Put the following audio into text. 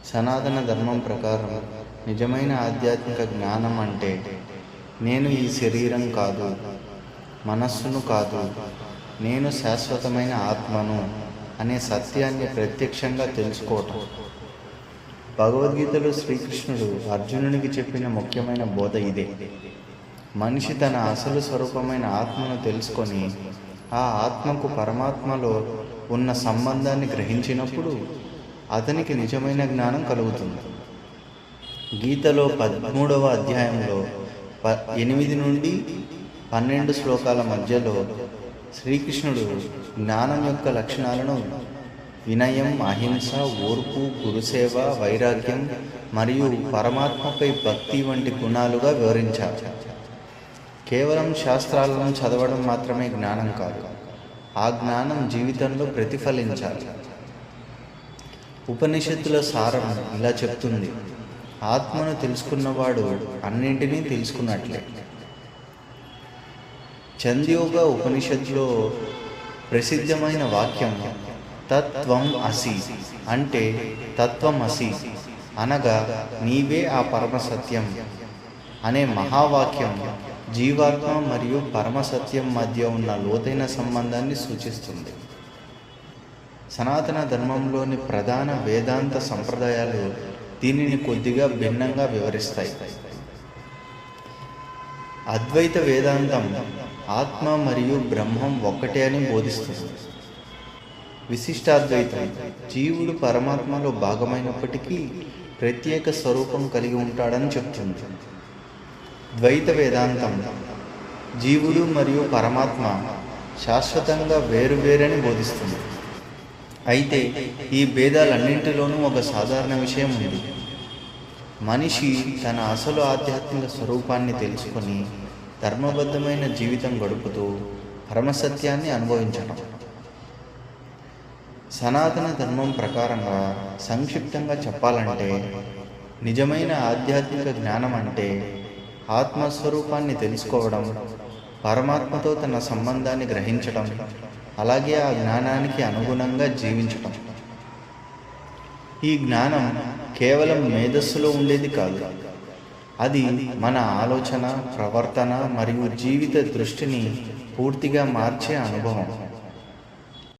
సనాతన ధర్మం ప్రకారం నిజమైన ఆధ్యాత్మిక జ్ఞానం అంటే నేను ఈ శరీరం కాదు, మనస్సును కాదు, నేను శాశ్వతమైన ఆత్మను అనే సత్యాన్ని ప్రత్యక్షంగా తెలుసుకోవటం. భగవద్గీతలో శ్రీకృష్ణుడు అర్జునునికి చెప్పిన ముఖ్యమైన బోధ ఇదే. మనిషి తన అసలు స్వరూపమైన ఆత్మను తెలుసుకొని ఆ ఆత్మకు పరమాత్మలో ఉన్న సంబంధాన్ని గ్రహించినప్పుడు అతనికి నిజమైన జ్ఞానం కలుగుతుంది. గీతలో 13వ అధ్యాయంలో 8 నుండి 12 శ్లోకాల మధ్యలో శ్రీకృష్ణుడు జ్ఞానం యొక్క లక్షణాలను వినయం, అహింస, ఓర్పు, గురుసేవ, వైరాగ్యం మరియు పరమాత్మపై భక్తి వంటి గుణాలుగా వివరించారు. కేవలం శాస్త్రాలను చదవడం మాత్రమే జ్ఞానం కాదు, ఆ జ్ఞానం జీవితంలో ప్రతిఫలించాలి. ఉపనిషత్తుల సారం ఇలా చెప్తుంది: ఆత్మను తెలుసుకున్నవాడు అన్నింటినీ తెలుసుకున్నట్లే. చంద్యోగ ఉపనిషత్తులో ప్రసిద్ధమైన వాక్యం తత్వం అసి అంటే తత్వం అసి అనగా నీవే ఆ పరమసత్యం అనే మహావాక్యం జీవాత్మ మరియు పరమసత్యం మధ్య ఉన్న లోతైన సంబంధాన్ని సూచిస్తుంది. సనాతన ధర్మంలోని ప్రధాన వేదాంత సంప్రదాయాలు దీనిని కొద్దిగా భిన్నంగా వివరిస్తాయి. అద్వైత వేదాంతం ఆత్మ మరియు బ్రహ్మం ఒక్కటే అని బోధిస్తుంది. విశిష్టాద్వైతం జీవుడు పరమాత్మలో భాగమైనప్పటికీ ప్రత్యేక స్వరూపం కలిగి ఉంటాడని చెప్తుంది. ద్వైత వేదాంతం జీవుడు మరియు పరమాత్మ శాశ్వతంగా వేరువేరని బోధిస్తుంది. అయితే ఈ భేదాలన్నింటిలోనూ ఒక సాధారణ విషయం ఉంది: మనిషి తన అసలు ఆధ్యాత్మిక స్వరూపాన్ని తెలుసుకొని ధర్మబద్ధమైన జీవితం గడుపుతూ పరమసత్యాన్ని అనుభవించడం. సనాతన ధర్మం ప్రకారంగా సంక్షిప్తంగా చెప్పాలంటే నిజమైన ఆధ్యాత్మిక జ్ఞానం అంటే ఆత్మస్వరూపాన్ని తెలుసుకోవడం, పరమాత్మతో తన సంబంధాన్ని గ్రహించడం, అలాగే ఆ జ్ఞానానికి అనుగుణంగా జీవించడం. ఈ జ్ఞానం కేవలం మేధస్సులో ఉండేది కాదు, అది మన ఆలోచన, ప్రవర్తన మరియు జీవిత దృష్టిని పూర్తిగా మార్చే అనుభవం.